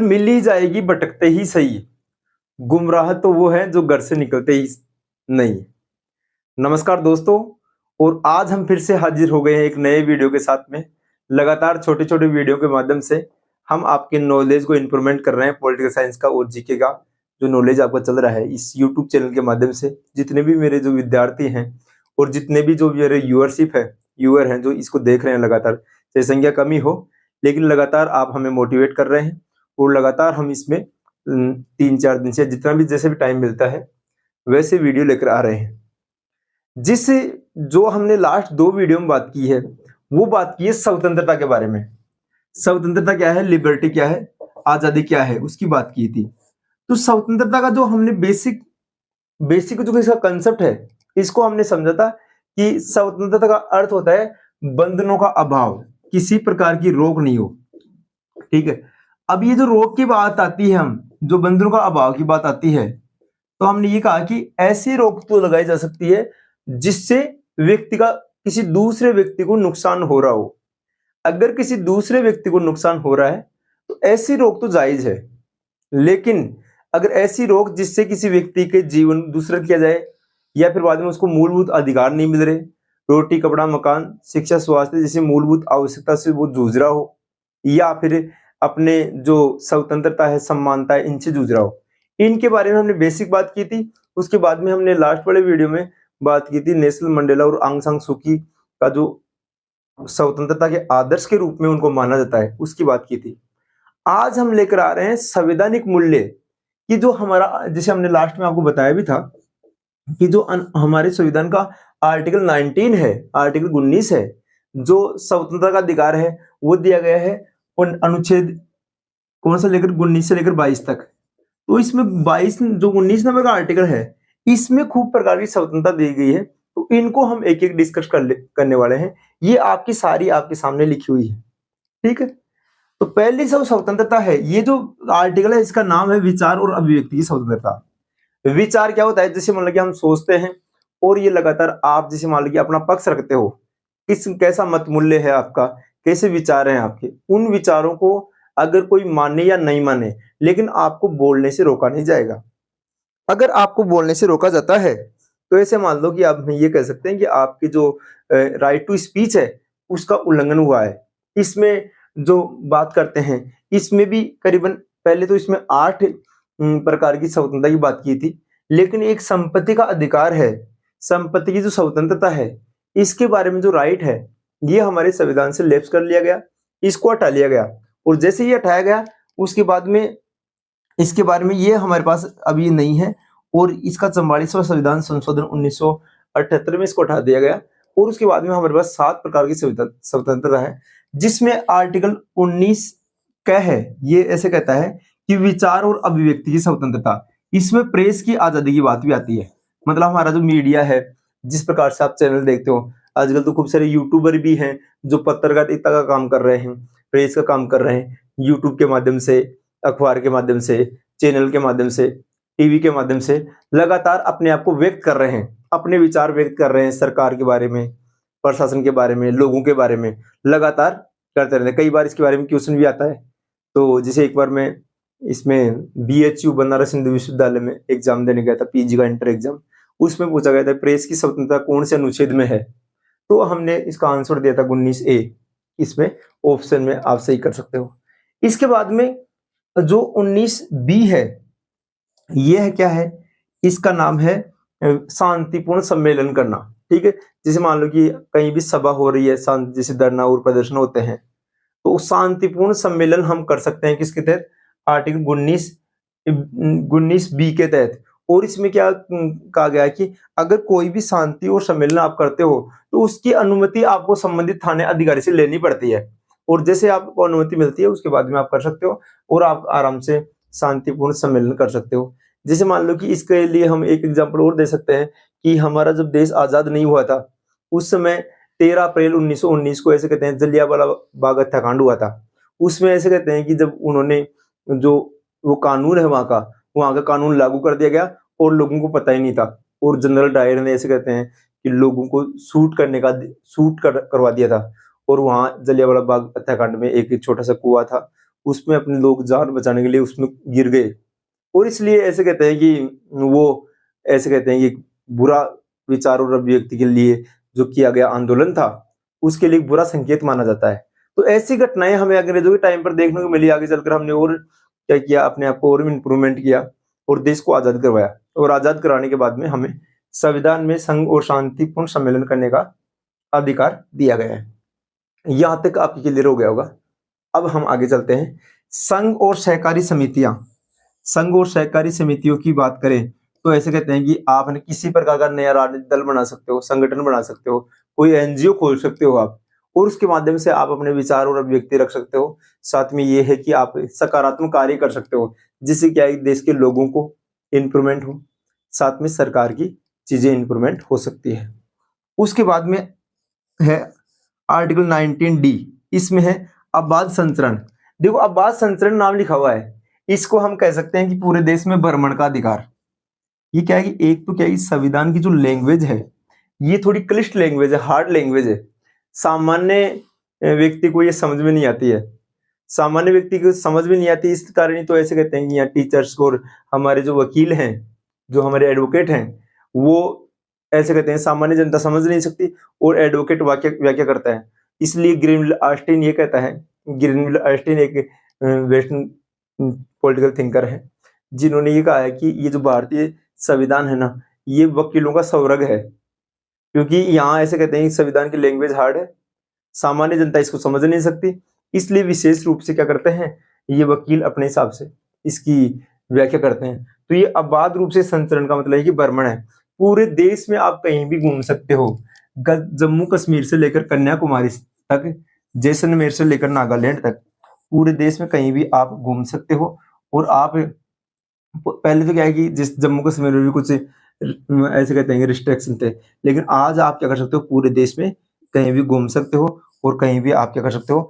मिल ही जाएगी भटकते ही सही, गुमराह तो वो है जो घर से निकलते ही नहीं। नमस्कार दोस्तों, और आज हम फिर से हाजिर हो गए हैं एक नए वीडियो के साथ में। लगातार छोटे छोटे वीडियो के माध्यम से हम आपके नॉलेज को इम्प्रूवमेंट कर रहे हैं, पॉलिटिकल साइंस का और जीके का जो नॉलेज आपका चल रहा है इस यूट्यूब चैनल के माध्यम से। जितने भी मेरे जो विद्यार्थी हैं और जितने भी जो मेरे व्यूअरशिप है व्यूअर हैं जो इसको देख रहे हैं लगातार, चाहे संख्या कमी हो लेकिन लगातार आप हमें मोटिवेट कर रहे हैं और लगातार हम इसमें 3-4 दिन से जितना भी जैसे भी टाइम मिलता है वैसे वीडियो लेकर आ रहे हैं। जिस जो हमने लास्ट 2 वीडियो में बात की है वो बात की है स्वतंत्रता के बारे में। स्वतंत्रता क्या है, लिबर्टी क्या है, आजादी क्या है, उसकी बात की थी। तो स्वतंत्रता का जो हमने बेसिक जो इसका कंसेप्ट है इसको हमने समझा था कि स्वतंत्रता का अर्थ होता है बंधनों का अभाव, किसी प्रकार की रोक नहीं हो। ठीक है, अब ये जो रोक की बात आती है, हम जो बंधनों का अभाव की बात आती है, तो हमने ये कहा कि ऐसी रोक तो लगाई जा सकती है जिससे व्यक्ति का किसी दूसरे व्यक्ति को नुकसान हो रहा हो। अगर किसी दूसरे व्यक्ति को नुकसान हो रहा है तो ऐसी रोक तो जायज है, लेकिन अगर ऐसी रोक जिससे किसी व्यक्ति के जीवन दूसरा किया जाए या फिर बाद में उसको मूलभूत अधिकार नहीं मिल रहे, रोटी कपड़ा मकान शिक्षा स्वास्थ्य जैसी मूलभूत आवश्यकता से वो जूझ रहा हो, या फिर अपने जो स्वतंत्रता है समानता है इनसे जूझ रहा हो, इनके बारे में हमने बेसिक बात की थी। उसके बाद में हमने लास्ट वाले वीडियो में बात की थी नेल्सन मंडेला और आंग सान सू की का जो स्वतंत्रता के आदर्श के रूप में उनको माना जाता है उसकी बात की थी। आज हम लेकर आ रहे हैं संवैधानिक मूल्य कि जो हमारा, जैसे हमने लास्ट में आपको बताया भी था कि जो हमारे संविधान का आर्टिकल 19 है, आर्टिकल 19 है, जो स्वतंत्रता का अधिकार है वो दिया गया है और अनुच्छेद कौन सा लेकर 19 से लेकर 22 तक। तो इसमें 22 जो 19 नंबर का आर्टिकल है इसमें खूब प्रकार की स्वतंत्रता दी गई है। तो इनको हम एक एक डिस्कस करने वाले हैं। ये आपकी सारी आपके सामने लिखी हुई है। ठीक है, तो पहली जो स्वतंत्रता है, ये जो आर्टिकल है इसका नाम है विचार और अभिव्यक्ति की स्वतंत्रता। विचार क्या होता है, जैसे मान लो कि हम सोचते हैं और ये लगातार आप जैसे मान लो कि अपना पक्ष रखते हो, किस कैसा मत मूल्य है आपका, कैसे विचार हैं आपके, उन विचारों को अगर कोई माने या नहीं माने लेकिन आपको बोलने से रोका नहीं जाएगा। अगर आपको बोलने से रोका जाता है तो ऐसे मान लो कि आप ये कह सकते हैं कि आपकी जो राइट टू स्पीच है उसका उल्लंघन हुआ है। इसमें जो बात करते हैं इसमें भी करीबन पहले तो इसमें 8 प्रकार की स्वतंत्रता की बात की थी, लेकिन एक संपत्ति का अधिकार है, संपत्ति की जो स्वतंत्रता है इसके बारे में जो राइट है ये हमारे संविधान से लैप्स कर लिया गया, इसको हटा लिया गया। और जैसे ही हटाया गया उसके बाद में इसके बारे में ये हमारे पास अब ये नहीं है और इसका 44वां संविधान संशोधन 1978 में इसको हटा दिया गया। और उसके बाद में हमारे पास 7 प्रकार की स्वतंत्रता है, जिसमें आर्टिकल 19 क्या है, ये ऐसे कहता है कि विचार और अभिव्यक्ति की स्वतंत्रता, इसमें प्रेस की आजादी की बात भी आती है। मतलब हमारा जो मीडिया है, जिस प्रकार से आप चैनल देखते हो, आजकल तो खूब सारे यूट्यूबर भी हैं जो पत्रकारिता का काम कर रहे हैं, प्रेस का काम कर रहे हैं, यूट्यूब के माध्यम से, अखबार के माध्यम से, चैनल के माध्यम से, टीवी के माध्यम से लगातार अपने आप को व्यक्त कर रहे हैं, अपने विचार व्यक्त कर रहे हैं सरकार के बारे में, प्रशासन के बारे में, लोगों के बारे में लगातार करते रहते हैं। कई बार इसके बारे में क्वेश्चन भी आता है। तो जैसे एक बार मैं इसमें BHU बनारस हिंदू विश्वविद्यालय में एग्जाम देने गया था, पीजी का इंटर एग्जाम, उसमें पूछा गया था प्रेस की स्वतंत्रता कौन से अनुच्छेद में है, तो हमने इसका आंसर दिया था 19A। इसमें ऑप्शन में आप सही कर सकते हो। इसके बाद में जो 19B है, ये है क्या है, इसका नाम है शांतिपूर्ण सम्मेलन करना। ठीक है, जैसे मान लो कि कहीं भी सभा हो रही है, शांति जैसे धरना और प्रदर्शन होते हैं, तो शांतिपूर्ण सम्मेलन हम कर सकते हैं किसके तहत, आर्टिकल 19B के तहत। और इसमें क्या कहा गया है कि अगर कोई भी शांति और सम्मेलन आप करते हो तो उसकी अनुमति आपको संबंधित थाने अधिकारी से लेनी पड़ती है, और जैसे आपको अनुमति मिलती है उसके बाद में आप कर सकते हो और आप आराम से शांतिपूर्ण सम्मेलन कर सकते हो। जैसे मान लो कि इसके लिए हम एक एग्जांपल और दे सकते हैं कि हमारा जब देश आजाद नहीं हुआ था उस समय 13 अप्रैल 1919 को ऐसे कहते हैं जलियांवाला बाग हत्याकांड हुआ था। उसमें ऐसे कहते हैं कि जब उन्होंने जो वो कानून है वहां का कानून लागू कर दिया गया और लोगों को पता ही नहीं था, और जनरल डायर ने ऐसे कहते हैं कि लोगों को करवा दिया था। और वहां जलियांवाला बाग हत्याकांड में एक छोटा सा कुआं था, उसमें अपने लोग जान बचाने के लिए उसमें गिर गए, और इसलिए ऐसे कहते हैं कि वो ऐसे कहते हैं कि बुरा विचार और अभिव्यक्ति के लिए जो किया गया आंदोलन था उसके लिए बुरा संकेत माना जाता है। तो ऐसी घटनाएं हमें अंग्रेजों के टाइम पर देखने को मिली। आगे चलकर हमने और क्या किया, अपने आप को और इम्प्रूवमेंट किया और देश को आजाद करवाया, और आजाद कराने के बाद में हमें संविधान में संघ और शांतिपूर्ण सम्मेलन करने का अधिकार दिया गया है। यहां तक आपके क्लियर हो गया होगा। अब हम आगे चलते हैं। संघ और सहकारी समितियां, संघ और सहकारी समितियों की बात करें तो ऐसे कहते हैं कि आपने किसी प्रकार का नया राजनीतिक दल बना सकते हो, संगठन बना सकते हो, कोई एनजीओ खोल सकते हो आप, और उसके माध्यम से आप अपने विचार और अभिव्यक्ति रख सकते हो। साथ में ये है कि आप सकारात्मक कार्य कर सकते हो, जिससे क्या है देश के लोगों को इंप्रूवमेंट हो, साथ में सरकार की चीजें इंप्रूवमेंट हो सकती है। उसके बाद में है आर्टिकल 19D, इसमें है आबाद संचरण। देखो आबाद संचरण नाम लिखा हुआ है, इसको हम कह सकते हैं कि पूरे देश में भ्रमण का अधिकार। ये क्या है कि एक तो क्या है संविधान की जो लैंग्वेज है ये थोड़ी क्लिष्ट लैंग्वेज है, हार्ड लैंग्वेज है, सामान्य व्यक्ति को ये समझ में नहीं आती है, सामान्य व्यक्ति को समझ में नहीं आती। इस कारण ही तो ऐसे कहते हैं कि यहाँ टीचर्स और हमारे जो वकील हैं, जो हमारे एडवोकेट हैं, वो ऐसे कहते हैं सामान्य जनता समझ नहीं सकती और एडवोकेट व्याख्या करता है। इसलिए ग्रीनविल ऑस्टिन ये कहता है, ग्रीनविल ऑस्टिन एक वेस्टर्न पॉलिटिकल थिंकर है, जिन्होंने ये कहा है कि ये जो भारतीय संविधान है ना, ये वकीलों का स्वर्ग है, क्योंकि यहाँ ऐसे कहते हैं कि संविधान की लैंग्वेज हार्ड है, सामान्य जनता इसको समझ नहीं सकती, इसलिए विशेष रूप से क्या करते हैं ये वकील अपने हिसाब से इसकी व्याख्या करते हैं। तो ये अबाध रूप से संचरण का मतलब है कि भ्रमण है, पूरे देश में आप कहीं भी घूम सकते हो, जम्मू कश्मीर से लेकर कन्याकुमारी तक, जैसलमेर से लेकर नागालैंड तक, पूरे देश में कहीं भी आप घूम सकते हो। और आप पहले तो क्या है कि जिस जम्मू कश्मीर में भी कुछ ऐसे कहते हैं रिस्ट्रिक्शन थे, लेकिन आज आप क्या कर सकते हो, पूरे देश में कहीं भी घूम सकते हो और कहीं भी आप क्या कर सकते हो,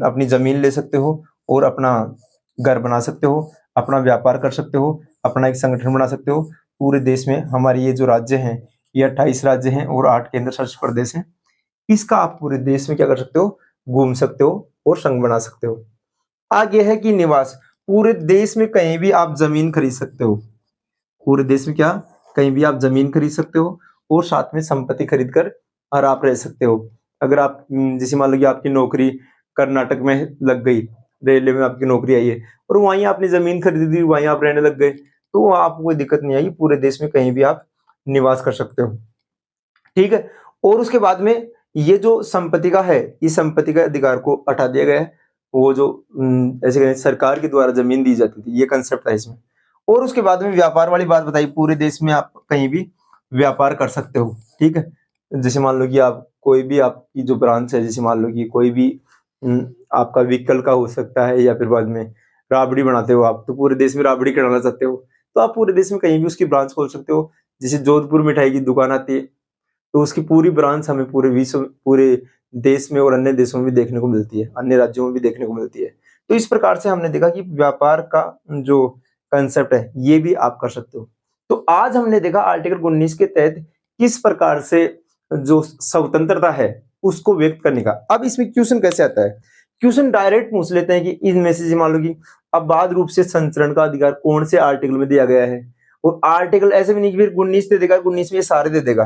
अपनी जमीन ले सकते हो और अपना घर बना सकते हो, अपना व्यापार कर सकते हो, अपना एक संगठन बना सकते हो। पूरे देश में हमारे ये जो राज्य हैं ये 28 राज्य हैं और 8 केंद्र शासित प्रदेश हैं, इसका आप पूरे देश में क्या कर सकते हो, घूम सकते हो और संघ बना सकते हो। आगे है कि निवास, पूरे देश में कहीं भी आप जमीन खरीद सकते हो, पूरे देश में क्या कहीं भी आप जमीन खरीद सकते हो और साथ में संपत्ति खरीद कर और आप रह सकते हो। अगर आप जैसे मान लो कि आपकी नौकरी कर्नाटक में लग गई, रेलवे में आपकी नौकरी आई है और वहीं आपने जमीन खरीदी, वहीं आप रहने लग गए, तो आपको कोई दिक्कत नहीं आएगी, पूरे देश में कहीं भी आप निवास कर सकते हो। ठीक है। और उसके बाद में ये जो संपत्ति का है, इस संपत्ति का अधिकार को हटा दिया गया है, वो जो ऐसे कहें सरकार के द्वारा जमीन दी जाती थी, ये कंसेप्ट था इसमें। और उसके बाद में व्यापार वाली बात बताई, पूरे देश में आप कहीं भी व्यापार कर सकते हो। ठीक है। जैसे मान लो कि आप कोई भी आपकी जो ब्रांच है, जैसे मान लो कि कोई भी आपका व्हीकल का हो सकता है, या फिर बाद में राबड़ी बनाते हो आप, तो पूरे देश में राबड़ी कराना चाहते हो तो आप पूरे देश में कहीं भी उसकी ब्रांच खोल सकते हो। जैसे जोधपुर मिठाई की दुकान आती है तो उसकी पूरी ब्रांच हमें पूरे विश्व, पूरे देश में और अन्य देशों में भी देखने को मिलती है, अन्य राज्यों में भी देखने को मिलती है। तो इस प्रकार से हमने देखा कि व्यापार का जो कंसेप्ट है ये भी आप कर सकते हो। तो आज हमने देखा आर्टिकल 19 के तहत किस प्रकार से जो स्वतंत्रता है उसको व्यक्त करने का। अब इसमें क्वेश्चन कैसे आता है, क्वेश्चन डायरेक्ट पूछ लेते हैं कि इनमें से मान लो कि अबाध रूप से संचरण का अधिकार कौन से आर्टिकल में दिया गया है, और आर्टिकल ऐसे भी नहीं कि फिर 19 दे देगा, 19 में ये सारे दे देगा,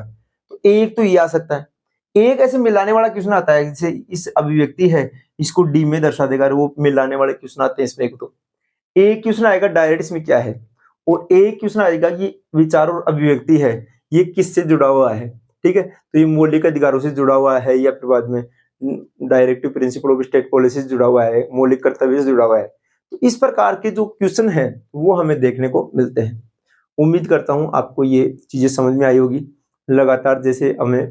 तो एक तो ये आ सकता है। एक ऐसे मिलाने वाला क्वेश्चन आता है, जैसे इस अभिव्यक्ति है इसको डी में दर्शा देगा, वो मिलाने वाले क्वेश्चन आते हैं इसमें। एक क्वेश्चन आएगा डायरेक्ट इसमें क्या है, और एक क्वेश्चन आएगा कि विचार और अभिव्यक्ति है ये किससे जुड़ा हुआ है। ठीक है। तो ये मौलिक अधिकारों से जुड़ा हुआ है, या फिर बाद में directive principle of state policy से जुड़ा हुआ है, मौलिक कर्तव्य से जुड़ा हुआ है। तो इस प्रकार के जो क्वेश्चन है वो हमें देखने को मिलते हैं। उम्मीद करता हूं आपको ये चीजें समझ में आई होगी। लगातार जैसे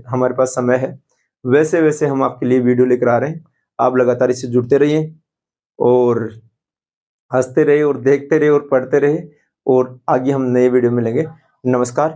हमारे पास समय है वैसे वैसे हम आपके लिए वीडियो लेकर आ रहे हैं। आप लगातार इससे जुड़ते रहिए और हंसते रहे और देखते रहे और पढ़ते रहे, और आगे हम नए वीडियो मिलेंगे। नमस्कार।